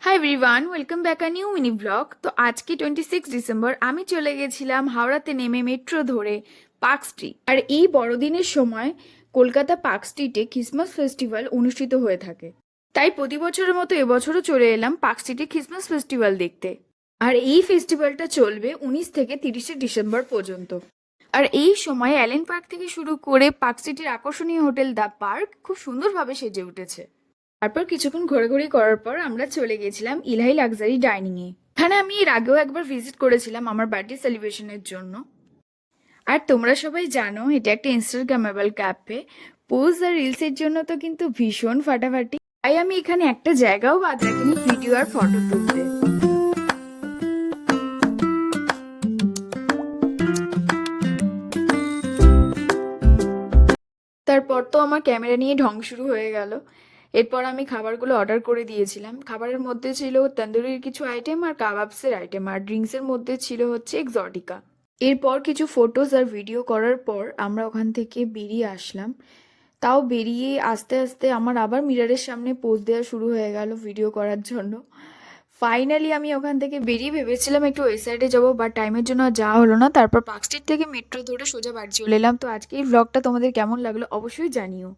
Hi everyone, welcome back a new mini blog. তো আজকে 26 December আমি চলে গেছিলাম হাওড়াতে নেমে মেট্রো ধরে পার্ক স্ট্রিট। আর এই বড়দিনের সময় কলকাতা পার্ক স্ট্রিটে ক্রিসমাস ফেস্টিভ্যাল অনুষ্ঠিত হয়ে থাকে। তাই প্রতি বছরের মতো এবছরও চলে এলাম পার্ক স্ট্রিটে ক্রিসমাস ফেস্টিভ্যাল দেখতে। আর এই ফেস্টিভ্যালটা চলবে 19 থেকে 30 ডিসেম্বর পর্যন্ত। আর এই সময় অ্যালেন পার্ক থেকে শুরু করে পার্ক স্ট্রিটের আকর্ষণীয় হোটেল দ্য পার্ক খুব সুন্দরভাবে সেজে উঠেছে। তারপর কিছুক্ষণ ঘোরাঘুরি করার পর আমরা চলে গেছিলাম ইলাহি লাক্সারি ডাইনিং এ। এখানে আমি এর আগেও একবার ভিজিট করেছিলাম আমার বার্থডে সেলিব্রেশনের জন্য। আর তোমরা সবাই জানো এটা একটা ইনস্টাগ্রামেবল ক্যাফে। পোজ আর রিলস এর জন্য তো কিন্তু ভীষণ ফাটাফাটি। তাই আমি এখানে একটা জায়গাও বাদ রাখিনি ভিডিও আর ফটো তুলতে। তারপর তো আমার ক্যামেরা নিয়ে ঢং শুরু হয়ে গেল। এরপর আমি খাবারগুলো অর্ডার করে দিয়েছিলাম। খাবারের মধ্যে ছিল তন্দুরির কিছু আইটেম আর কাবাবসের আইটেম, আর ড্রিঙ্কসের মধ্যে ছিল হচ্ছে এক্সটিকা। এরপর কিছু ফটোজ আর ভিডিও করার পর আমরা ওখান থেকে বেরিয়ে আসলাম। তাও বেরিয়ে আস্তে আস্তে আমার আবার মিররের সামনে পোজ দেওয়া শুরু হয়ে গেল ভিডিও করার জন্য। ফাইনালি আমি ওখান থেকে বেরিয়ে ভেবেছিলাম একটু ওই সাইডে যাবো, বাট টাইমের জন্য আর যাওয়া হলো না। তারপর পার্ক স্ট্রিট থেকে মেট্রো ধরে সোজা বাড়ি চলে এলাম। তো আজকে এই ব্লগটা তোমাদের কেমন লাগলো অবশ্যই জানিও।